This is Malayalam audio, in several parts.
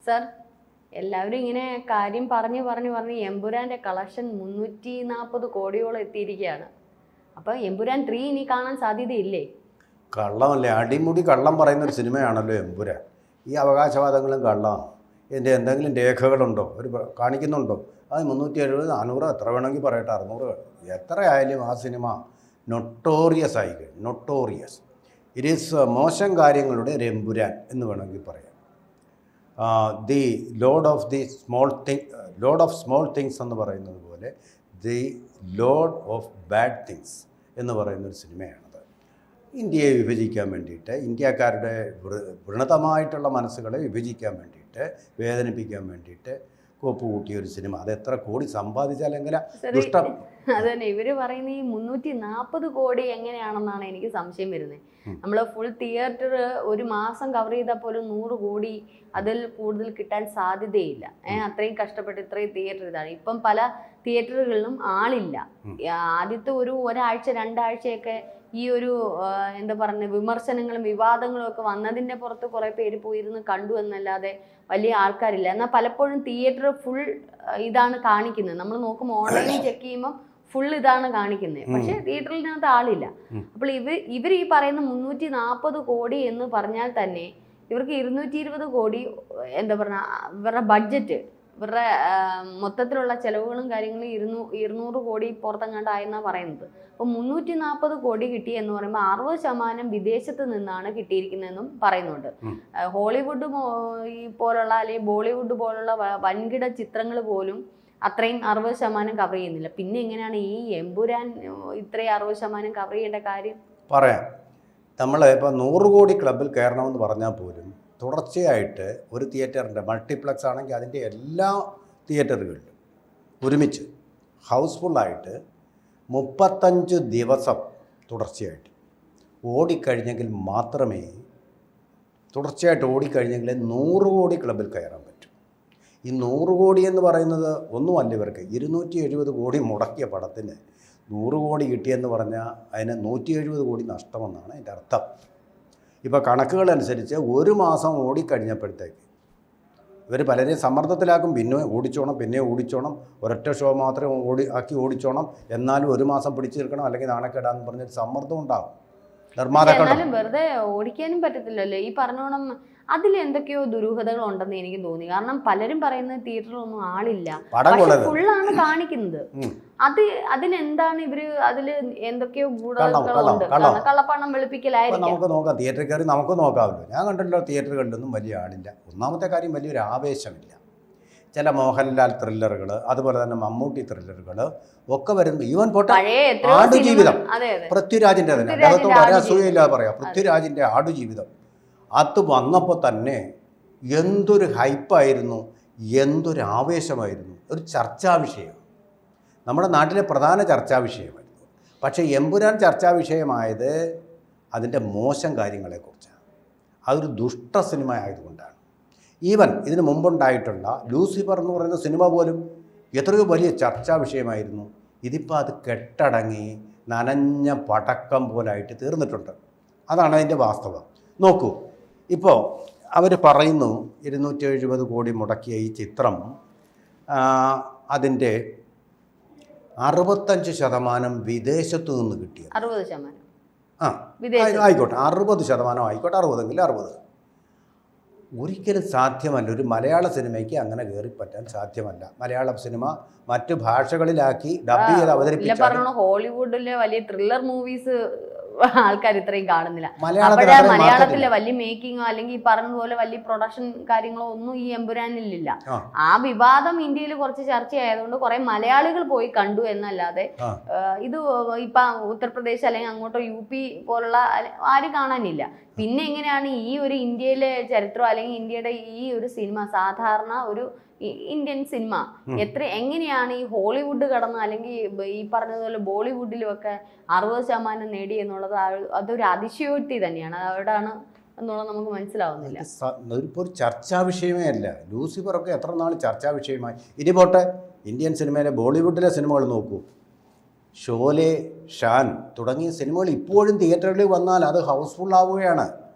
സർ, എല്ലാവരും ഇങ്ങനെ കാര്യം പറഞ്ഞ് എമ്പുരാന്റെ കളക്ഷൻ 340 കോടിയോളം എത്തിയിരിക്കുകയാണ്. അപ്പൊ എമ്പുരാൻ 3 ഇനി കാണാൻ സാധ്യതയില്ലേ? കള്ളമല്ലേ, അടിമുടി കള്ളം പറയുന്നൊരു സിനിമയാണല്ലോ എമ്പുരാൻ. ഈ അവകാശവാദങ്ങളും കള്ളമാണ്. ഇതിൻ്റെ എന്തെങ്കിലും രേഖകളുണ്ടോ, ഒരു കാണിക്കുന്നുണ്ടോ? അത് 370, 400 എത്ര വേണമെങ്കിൽ പറയട്ടെ, 600 എത്ര ആയാലും ആ സിനിമ നൊട്ടോറിയസ് ആയി കഴിഞ്ഞു. നൊട്ടോറിയസ്. ഇറ്റ് ഈസ് മോശം കാര്യങ്ങളുടെ ഒരു എമ്പുരാൻ എന്ന് വേണമെങ്കിൽ പറയാം. The load of small things എന്ന് പറയുന്നത് പോലെ the load of bad things എന്ന് പറയുന്നൊരു സിനിമയാണത്. ഇന്ത്യയെ വിഭജിക്കാൻ വേണ്ടിയിട്ട്, ഇന്ത്യക്കാരുടെ വൃണതമായിട്ടുള്ള മനസ്സുകളെ വിഭജിക്കാൻ വേണ്ടിയിട്ട്, വേദനിപ്പിക്കാൻ വേണ്ടിയിട്ട് കോപ്പ് കൂട്ടിയ ഒരു സിനിമ. അത് എത്ര കോടി സമ്പാദിച്ചാലെങ്കിലും ദുഷ്ടം. അത് തന്നെ ഇവര് പറയുന്ന ഈ 340 കോടി എങ്ങനെയാണെന്നാണ് എനിക്ക് സംശയം വരുന്നത്. നമ്മൾ ഫുൾ തിയേറ്റർ ഒരു മാസം കവർ ചെയ്താൽ പോലും 100 കോടി അതിൽ കൂടുതൽ കിട്ടാൻ സാധ്യതയില്ല. അത്രയും കഷ്ടപ്പെട്ട് ഇത്രയും തിയേറ്റർ ഇതാണ്. ഇപ്പം പല തിയേറ്ററുകളിലും ആളില്ല. ആദ്യത്തെ ഒരാഴ്ച 2 ആഴ്ചയൊക്കെ ഈ ഒരു എന്താ പറയുക, വിമർശനങ്ങളും വിവാദങ്ങളും ഒക്കെ വന്നതിൻ്റെ പുറത്ത് കുറേ പേര് പോയിരുന്ന് കണ്ടു എന്നല്ലാതെ വലിയ ആൾക്കാരില്ല. എന്നാൽ പലപ്പോഴും തിയേറ്റർ ഫുൾ ഇതാണ് കാണിക്കുന്നത്. നമ്മൾ നോക്കുമ്പോൾ ഓൺലൈനിൽ ചെക്ക് ചെയ്യുമ്പോൾ ഫുൾ ഇതാണ് കാണിക്കുന്നത്. പക്ഷെ തിയേറ്ററിനകത്ത് ആളില്ല. അപ്പോൾ ഇവർ ഈ പറയുന്ന 340 കോടി എന്ന് പറഞ്ഞാൽ തന്നെ ഇവർക്ക് 220 കോടി എന്താ പറയുക, ഇവരുടെ ബഡ്ജറ്റ്, ഇവരുടെ മൊത്തത്തിലുള്ള ചെലവുകളും കാര്യങ്ങളും 200 കോടി പുറത്തെങ്ങാണ്ടായെന്നാണ് പറയുന്നത്. അപ്പോൾ 340 കോടി കിട്ടി എന്ന് പറയുമ്പോൾ 60% വിദേശത്ത് നിന്നാണ് കിട്ടിയിരിക്കുന്നതെന്നും പറയുന്നുണ്ട്. ഹോളിവുഡ് ഈ പോലുള്ള അല്ലെങ്കിൽ ബോളിവുഡ് പോലുള്ള വൻകിട ചിത്രങ്ങൾ പോലും അത്രയും 60% കവർ ചെയ്യുന്നില്ല. പിന്നെ എങ്ങനെയാണ് ഈ എമ്പുരാൻ ഇത്രയും 60% കവർ ചെയ്യേണ്ട കാര്യം? പറയാം. നമ്മൾ ഇപ്പോൾ 100 കോടി ക്ലബിൽ കയറണമെന്ന് പറഞ്ഞാൽ പോലും തുടർച്ചയായിട്ട് ഒരു തിയേറ്ററിൻ്റെ മൾട്ടിപ്ലക്സ് ആണെങ്കിൽ അതിൻ്റെ എല്ലാ തിയേറ്ററുകളിലും ഒരുമിച്ച് ഹൗസ്ഫുള്ളായിട്ട് 35 ദിവസം തുടർച്ചയായിട്ട് ഓടിക്കഴിഞ്ഞെങ്കിൽ മാത്രമേ, തുടർച്ചയായിട്ട് ഓടിക്കഴിഞ്ഞെങ്കിൽ 100 കോടി ക്ലബിൽ കയറാൻ പറ്റും. ഈ 100 കോടി എന്ന് പറയുന്നത് ഒന്നുമല്ല. ഇവർക്ക് 270 കോടി മുടക്കിയ പടത്തിന് 100 കോടി കിട്ടിയെന്ന് പറഞ്ഞാൽ അതിന് 170 കോടി നഷ്ടമെന്നാണ് അതിൻ്റെ അർത്ഥം. ഇപ്പോൾ കണക്കുകളനുസരിച്ച് ഒരു മാസം ഓടിക്കഴിഞ്ഞപ്പോഴത്തേക്ക് ഇവർ പലരെയും സമ്മർദ്ദത്തിലാക്കും. പിന്നെ ഓടിച്ചോണം, ഒരൊറ്റ ഷോ മാത്രമേ ഓടിച്ചോണം, എന്നാലും ഒരു മാസം പിടിച്ചു നിൽക്കണം, അല്ലെങ്കിൽ നാണക്കേടാന്ന് പറഞ്ഞൊരു സമ്മർദ്ദം ഉണ്ടാകും നിർമ്മാതാക്കൾ. വെറുതെ ഓടിക്കാനും പറ്റത്തില്ലല്ലോ. ഈ പറഞ്ഞോണം അതിൽ എന്തൊക്കെയോ ദുരൂഹതകൾ ഉണ്ടെന്ന് എനിക്ക് തോന്നി. കാരണം പലരും പറയുന്നത് തിയേറ്ററിലൊന്നും ആളില്ല, ഫുള്ളാണ് കാണിക്കുന്നത്. അതിനെന്താണ് ഇവര് അതില് എന്തൊക്കെയോ ഗൂഢതകളുണ്ട്, കള്ളപ്പണം വെളുപ്പിക്കലായിരിക്കും. നമുക്ക് നോക്കാം, തിയേറ്ററിൽ കയറി നമുക്ക് നോക്കാമല്ലോ. ഞാൻ കണ്ടല്ലോ തിയേറ്ററുകളിലൊന്നും വലിയ ആളില്ല. ഒന്നാമത്തെ കാര്യം, വലിയൊരു ആവേശമില്ല. ചില മോഹൻലാൽ ത്രില്ലറുകൾ, അതുപോലെ തന്നെ മമ്മൂട്ടി ത്രില്ലറുകൾ ഒക്കെ വരുന്നത്, ഈവൻ പോട്ടെ ആടുജീവിതം, പൃഥ്വിരാജിൻ്റെ തന്നെ, അദ്ദേഹത്തോട് ഒരസൂയയില്ലാതെ പറയാം, പൃഥ്വിരാജിൻ്റെ ആടുജീവിതം അത് വന്നപ്പോൾ തന്നെ എന്തൊരു ഹൈപ്പായിരുന്നു, എന്തൊരു ആവേശമായിരുന്നു. ഒരു ചർച്ചാ വിഷയം, നമ്മുടെ നാട്ടിലെ പ്രധാന ചർച്ചാ വിഷയമായിരുന്നു. പക്ഷേ എമ്പുരാൻ ചർച്ചാ വിഷയമായത് അതിൻ്റെ മോശം കാര്യങ്ങളെക്കുറിച്ചാണ്. അതൊരു ദുഷ്ട സിനിമ ആയതുകൊണ്ടാണ്. ഈവൻ ഇതിന് മുമ്പുണ്ടായിട്ടുള്ള ലൂസിഫർ എന്ന് പറയുന്ന സിനിമ പോലും എത്രയോ വലിയ ചർച്ചാ വിഷയമായിരുന്നു. ഇതിപ്പോൾ അത് കെട്ടടങ്ങി നനഞ്ഞ പടക്കം പോലായിട്ട് തീർന്നിട്ടുണ്ട്. അതാണ് അതിൻ്റെ വാസ്തവം. നോക്കൂ, ഇപ്പോൾ അവർ പറയുന്നു 270 കോടി മുടക്കിയ ഈ ചിത്രം അതിൻ്റെ 65% വിദേശത്തു നിന്ന് കിട്ടിയത്. 60% ആയിക്കോട്ടെ, 60% ആയിക്കോട്ടെ, 60എങ്കിൽ 60. ഒരിക്കലും സാധ്യമല്ല. ഒരു മലയാള സിനിമയ്ക്ക് അങ്ങനെ കയറിപ്പറ്റാൻ സാധ്യമല്ല. മലയാള സിനിമ മറ്റു ഭാഷകളിലാക്കി ഡബ് ചെയ്ത് അവതരിപ്പിച്ചാൽ, ഹോളിവുഡിലെ വലിയ ത്രില്ലർ മൂവീസ് ആൾക്കാർ ഇത്രയും കാണുന്നില്ല. മലയാളത്തിലെ വലിയ മേക്കിങ്ങോ അല്ലെങ്കിൽ ഈ പറഞ്ഞതുപോലെ വലിയ പ്രൊഡക്ഷൻ കാര്യങ്ങളോ ഒന്നും ഈ എമ്പുരാനിലില്ല. ആ വിവാദം ഇന്ത്യയിൽ കുറച്ച് ചർച്ചയായതുകൊണ്ട് കുറെ മലയാളികൾ പോയി കണ്ടു എന്നല്ലാതെ ഇത് ഇപ്പൊ ഉത്തർപ്രദേശ് അല്ലെങ്കിൽ അങ്ങോട്ടോ UP പോലുള്ള ആരും കാണാനില്ല. പിന്നെ എങ്ങനെയാണ് ഈ ഒരു ഇന്ത്യയിലെ ചരിത്രം അല്ലെങ്കിൽ ഇന്ത്യയുടെ ഈ ഒരു സിനിമ, സാധാരണ ഒരു ഇന്ത്യൻ സിനിമ എങ്ങനെയാണ് ഈ ഹോളിവുഡ് കടന്ന് അല്ലെങ്കിൽ ഈ പറഞ്ഞതുപോലെ ബോളിവുഡിലും ഒക്കെ 60% നേടി എന്നുള്ളത് അതൊരു അതിശയോക്തി തന്നെയാണ്. അവിടാണ് എന്നുള്ളത് നമുക്ക് മനസ്സിലാവുന്നില്ല. ഇതിപ്പോൾ ഒരു ചർച്ചാ വിഷയമേ അല്ല. ലൂസിഫറൊക്കെ എത്ര നാൾ ചർച്ചാ വിഷയമായി. ഇനി പോട്ടെ, ഇന്ത്യൻ സിനിമയിലെ ബോളിവുഡിലെ സിനിമകൾ നോക്കൂ. ഷോലെ, ഷാൻ തുടങ്ങിയ സിനിമകൾ ഇപ്പോഴും തിയേറ്ററുകളിൽ വന്നാൽ അത് ഹൗസ്ഫുൾ ആവുകയാണ്.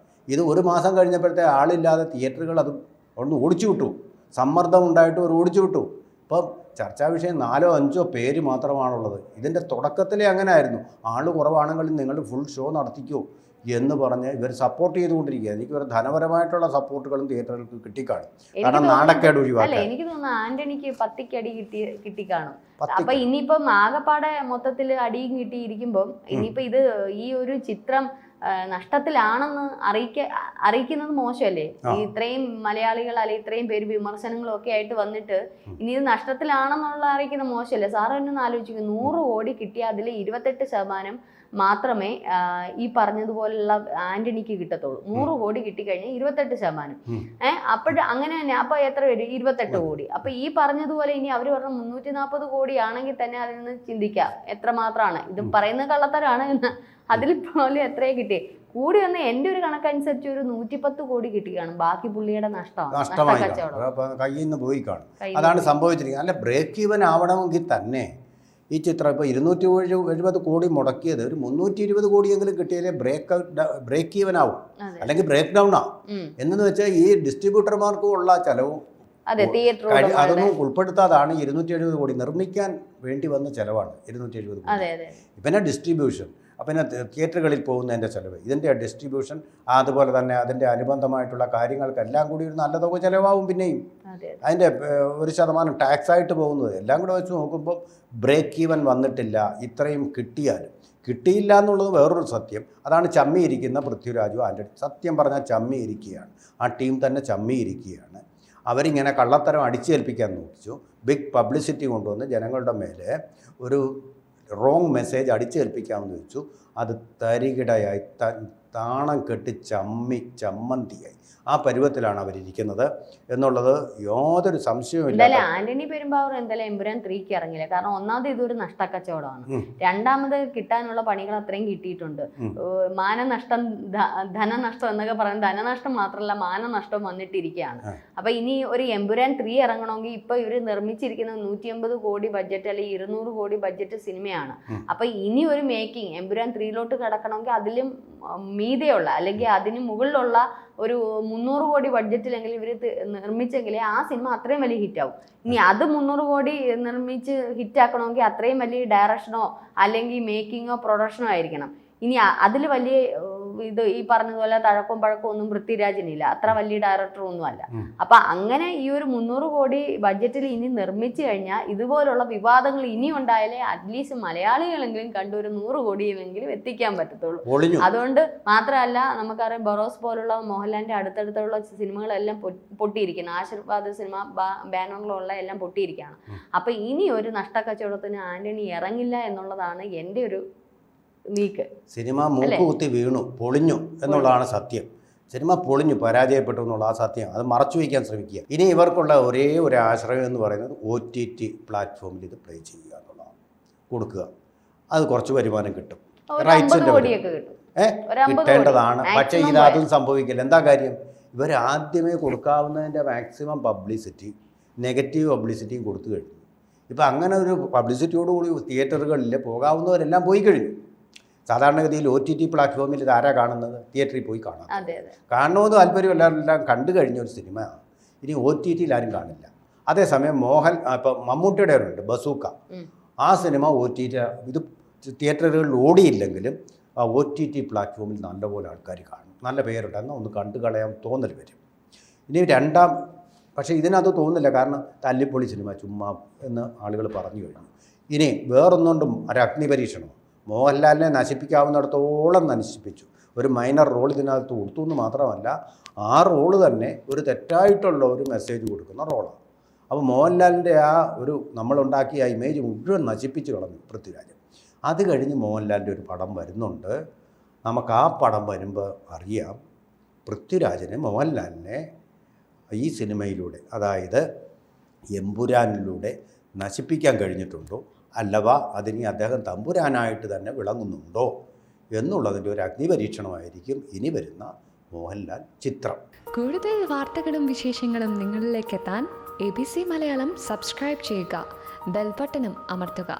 ഇത് ഒരു മാസം കഴിഞ്ഞപ്പോഴത്തെ ആളില്ലാതെ തിയേറ്ററുകൾ അത് അവിടുന്ന് ഓടിച്ചു വിട്ടു. സമ്മർദ്ദം ഉണ്ടായിട്ട് അവർ ഓടിച്ചു വിട്ടു. ഇപ്പം ചർച്ചാ വിഷയം 4 or 5 പേര് മാത്രമാണുള്ളത്. ഇതിൻ്റെ തുടക്കത്തിലേ അങ്ങനെ ആയിരുന്നു. ആൾ കുറവാണെങ്കിൽ നിങ്ങൾ ഫുൾ ഷോ നടത്തിക്കൂ എന്ന് പറഞ്ഞ് ഇവർ സപ്പോർട്ട് ചെയ്തുകൊണ്ടിരിക്കുക. എനിക്ക് ഒരു ധനപരമായിട്ടുള്ള സപ്പോർട്ടുകളും തിയേറ്ററുകൾക്ക് കിട്ടിക്കാണും. കാരണം നാണക്കേട് ഒഴിവാക്കാൻ. എനിക്ക് തോന്നുന്നു ആന്റണിക്ക് 10 അടി കിട്ടിക്കാണും. അപ്പൊ ഇനിയിപ്പം ആകപ്പാടെ മൊത്തത്തിൽ അടിയും കിട്ടിയിരിക്കുമ്പം ഇനിയിപ്പോ ഇത് ഈ ഒരു ചിത്രം നഷ്ടത്തിലാണെന്ന് അറിയിക്കുന്നത് മോശമല്ലേ? ഇത്രയും മലയാളികൾ അല്ലെ ഇത്രയും പേര് വിമർശനങ്ങളും ഒക്കെ ആയിട്ട് വന്നിട്ട് ഇനി ഇത് നഷ്ടത്തിലാണെന്നുള്ള അറിയിക്കുന്നത് മോശമല്ലേ? സാറ് തന്നെ ആലോചിക്കും, 100 കോടി കിട്ടിയാൽ അതിൽ 28% മാത്രമേ ഈ പറഞ്ഞതുപോലുള്ള ആന്റണിക്ക് കിട്ടത്തുള്ളൂ. 100 കോടി കിട്ടിക്കഴിഞ്ഞാൽ 28%. അപ്പോഴ അങ്ങനെ തന്നെ അപ്പൊ എത്ര വരും? 28 കോടി. അപ്പൊ ഈ പറഞ്ഞതുപോലെ ഇനി അവർ പറഞ്ഞ 340 കോടി ആണെങ്കിൽ തന്നെ അതിൽ നിന്ന് ചിന്തിക്കാം എത്രമാത്രമാണ്. ഇത് പറയുന്ന കള്ളത്തരാണ് എന്ന്. അതിൽ പോലും എത്രയെ കിട്ടി? കൂടി വന്ന് എൻ്റെ ഒരു കണക്കനുസരിച്ച് ഒരു 110 കോടി കിട്ടിയാണ്. ബാക്കി പുള്ളിയുടെ നഷ്ടമാണ്, കയ്യിൽ നിന്ന് പോയി കാണും. അതാണ് സംഭവിച്ചിരിക്കുന്നത്. അല്ല, ബ്രേക്ക് ഈവൻ ആവണമെങ്കിൽ തന്നെ ഈ ചിത്രം ഇപ്പോൾ 270 കോടി മുടക്കിയത് ഒരു 320 കോടിയെങ്കിലും കിട്ടിയാലേ ബ്രേക്ക് ഈവൻ ആവും, അല്ലെങ്കിൽ ബ്രേക്ക് ഡൗൺ ആവും. എന്നു വെച്ചാൽ ഈ ഡിസ്ട്രിബ്യൂട്ടർമാർക്കും ഉള്ള ചെലവും അതൊന്നും ഉൾപ്പെടുത്താതാണ് 270 കോടി നിർമ്മിക്കാൻ വേണ്ടി വന്ന ചെലവാണ് 270 കോടി. പിന്നെ ഡിസ്ട്രിബ്യൂഷൻ, പിന്നെ തിയേറ്ററുകളിൽ പോകുന്നതിൻ്റെ ചിലവ്, ഇതിൻ്റെ ഡിസ്ട്രിബ്യൂഷൻ, അതുപോലെ തന്നെ അതിൻ്റെ അനുബന്ധമായിട്ടുള്ള കാര്യങ്ങൾക്കെല്ലാം കൂടി ഒരു നല്ല തുക ചിലവാകും. പിന്നെയും അതിൻ്റെ 1% ടാക്സായിട്ട് പോകുന്നത് എല്ലാം കൂടെ വെച്ച് നോക്കുമ്പോൾ ബ്രേക്ക് ഈവൻ വന്നിട്ടില്ല. ഇത്രയും കിട്ടിയില്ല എന്നുള്ളത് വേറൊരു സത്യം. അതാണ് ചമ്മിയിരിക്കുന്ന പൃഥ്വിരാജും ആൻ്റണി. സത്യം പറഞ്ഞാൽ ചമ്മിയിരിക്കുകയാണ്. ആ ടീം തന്നെ ചമ്മിയിരിക്കുകയാണ്. അവരിങ്ങനെ കള്ളത്തരം അടിച്ചേൽപ്പിക്കാൻ നോക്കിച്ചു. ബിഗ് പബ്ലിസിറ്റി കൊണ്ടുവന്ന് ജനങ്ങളുടെ മേലെ ഒരു റോങ് മെസ്സേജ് അടിച്ചേൽപ്പിക്കാമെന്ന് വെച്ചു. അത് തരികിടയായി താണം കെട്ടി ചമ്മന്തിയായി. ആ പരുവത്തിലാണ് അവരിയ്ക്കുന്നത് എന്നുള്ളത് യാതൊരു സംശയവുമില്ല. ആന്റണി പെരുമ്പാവൂർ എന്തായാലും എമ്പുരാൻ 3ക്ക് ഇറങ്ങില്ല. കാരണം ഒന്നാമത് ഇതൊരു നഷ്ടക്കച്ചവടമാണ്. രണ്ടാമത് കിട്ടാനുള്ള പണികൾ അത്രയും കിട്ടിയിട്ടുണ്ട്. മാനനഷ്ടം, ധനനഷ്ടം എന്നൊക്കെ പറയുന്നത് ധനനഷ്ടം മാത്രമല്ല മാനനഷ്ടം വന്നിട്ടിരിക്കുകയാണ്. അപ്പൊ ഇനി ഒരു എമ്പുരാൻ 3 ഇറങ്ങണമെങ്കിൽ ഇപ്പൊ ഇവര് നിർമ്മിച്ചിരിക്കുന്ന 150 കോടി ബഡ്ജറ്റ് അല്ലെങ്കിൽ 200 കോടി ബഡ്ജറ്റ് സിനിമയാണ്. അപ്പൊ ഇനി ഒരു മേക്കിംഗ് എമ്പുരാൻ 3 കടക്കണമെങ്കിൽ അതിലും മീതെയുള്ള അല്ലെങ്കിൽ അതിന് മുകളിലുള്ള ഒരു 300 കോടി ബഡ്ജറ്റിലെങ്കിലും ഇവർ നിർമ്മിച്ചെങ്കിലേ ആ സിനിമ അത്രയും വലിയ ഹിറ്റാവും. ഇനി അത് 300 കോടി നിർമ്മിച്ച് ഹിറ്റാക്കണമെങ്കിൽ അത്രയും വലിയ ഡയറക്ഷനോ അല്ലെങ്കിൽ മേക്കിങ്ങോ പ്രൊഡക്ഷനോ ആയിരിക്കണം. ഇനി അതിൽ വലിയ ഇത് ഈ പറഞ്ഞതുപോലെ തഴക്കവും പഴക്കവും ഒന്നും പൃഥ്വിരാജിനില്ല. അത്ര വലിയ ഡയറക്ടറും ഒന്നും അല്ല. അപ്പൊ അങ്ങനെ ഈ ഒരു 300 കോടി ബഡ്ജറ്റിൽ ഇനി നിർമ്മിച്ചു കഴിഞ്ഞാൽ ഇതുപോലുള്ള വിവാദങ്ങൾ ഇനി ഉണ്ടായാലേ അറ്റ്ലീസ്റ്റ് മലയാളികളെങ്കിലും കണ്ടു ഒരു 100 കോടിയെങ്കിലും എത്തിക്കാൻ പറ്റത്തുള്ളൂ. അതുകൊണ്ട് മാത്രമല്ല, നമുക്കറിയാം ബറോസ് പോലുള്ള മോഹൻലാലിന്റെ അടുത്തടുത്തുള്ള സിനിമകളെല്ലാം പൊട്ടിയിരിക്കുന്നു. ആശീർവാദ് സിനിമ ബാനറിലുള്ള എല്ലാം പൊട്ടിയിരിക്കുകയാണ്. അപ്പൊ ഇനി ഒരു നഷ്ടക്കച്ചവടത്തിന് ആന്റണി ഇറങ്ങില്ല എന്നുള്ളതാണ് എൻ്റെ ഒരു നീക്ക്. സിനിമ മൂക്കുകുത്തി വീണു, പൊളിഞ്ഞു എന്നുള്ളതാണ് സത്യം. സിനിമ പൊളിഞ്ഞു, പരാജയപ്പെട്ടു എന്നുള്ള ആ സത്യം അത് മറച്ചു വയ്ക്കാൻ ശ്രമിക്കുക. ഇനി ഇവർക്കുള്ള ഒരേ ഒരു ആശ്രയം എന്ന് പറയുന്നത് OTT പ്ലാറ്റ്ഫോമിൽ ഇത് പ്ലേ ചെയ്യുക എന്നുള്ളതാണ്. കൊടുക്കുക, അത് കുറച്ച് വരുമാനം കിട്ടും, റൈറ്റ്സിൻ്റെ കിട്ടേണ്ടതാണ്. പക്ഷേ ഇതും സംഭവിക്കില്ല. എന്താ കാര്യം? ഇവർ ആദ്യമേ കൊടുക്കാവുന്നതിൻ്റെ മാക്സിമം പബ്ലിസിറ്റി, നെഗറ്റീവ് പബ്ലിസിറ്റിയും കൊടുത്തു കഴിഞ്ഞു. ഇപ്പം അങ്ങനെ ഒരു പബ്ലിസിറ്റിയോടുകൂടി തിയേറ്ററുകളിൽ പോകാവുന്നവരെല്ലാം പോയി കഴിഞ്ഞു. സാധാരണഗതിയിൽ OTT പ്ലാറ്റ്ഫോമിൽ ഇത് ആരാ കാണുന്നത്? തിയേറ്ററിൽ പോയി കാണാം. കാണണമെന്ന് താല്പര്യം എല്ലാവരെല്ലാം കണ്ടു കഴിഞ്ഞ ഒരു സിനിമയാണ്. ഇനി OTTയിൽ ആരും കാണില്ല. അതേസമയം ഇപ്പം മമ്മൂട്ടിയുടെ ഉണ്ട് ബസൂക്ക. ആ സിനിമ OTT ഇത് തിയേറ്ററുകളിൽ ഓടിയില്ലെങ്കിലും ആ OTT പ്ലാറ്റ്ഫോമിൽ നല്ലപോലെ ആൾക്കാർ കാണും. നല്ല പേരുണ്ട്, എന്നാൽ ഒന്ന് കണ്ടു കളയാൻ തോന്നൽ വരും. ഇനി പക്ഷേ ഇതിനകത്ത് തോന്നുന്നില്ല. കാരണം തല്ലിപ്പൊളി സിനിമ ചുമ്മാ എന്ന് ആളുകൾ പറഞ്ഞു കഴിഞ്ഞു. ഇനി വേറൊന്നുകൊണ്ടും ഒരു അഗ്നിപരീക്ഷണം മോഹൻലാലിനെ നശിപ്പിക്കാവുന്നിടത്തോളം നശിപ്പിച്ചു. ഒരു മൈനർ റോൾ ഇതിനകത്ത് കൊടുത്തു എന്ന് മാത്രമല്ല, ആ റോള് തന്നെ ഒരു തെറ്റായിട്ടുള്ള ഒരു മെസ്സേജ് കൊടുക്കുന്ന റോളാണ്. അപ്പോൾ മോഹൻലാലിൻ്റെ ആ ഒരു നമ്മളുണ്ടാക്കിയ ഇമേജ് മുഴുവൻ നശിപ്പിച്ച് കളഞ്ഞു പൃഥ്വിരാജ്. അത് കഴിഞ്ഞ് മോഹൻലാലിൻ്റെ ഒരു പടം വരുന്നുണ്ട്. നമുക്ക് ആ പടം വരുമ്പോൾ അറിയാം പൃഥ്വിരാജിനെ മോഹൻലാലിനെ ഈ സിനിമയിലൂടെ, അതായത് എമ്പുരാനിലൂടെ നശിപ്പിക്കാൻ കഴിഞ്ഞിട്ടുണ്ടോ, അല്ലവാ അതിനി അദ്ദേഹം തമ്പുരാനായിട്ട് തന്നെ വിളങ്ങുന്നുണ്ടോ എന്നുള്ളതിൻ്റെ ഒരു അഗ്നിപരീക്ഷണമായിരിക്കും ഇനി വരുന്ന മോഹൻലാൽ ചിത്രം. കൂടുതൽ വാർത്തകളും വിശേഷങ്ങളും നിങ്ങളിലേക്ക് എത്താൻ ABC മലയാളം സബ്സ്ക്രൈബ് ചെയ്യുക, ബെൽ ബട്ടണും അമർത്തുക.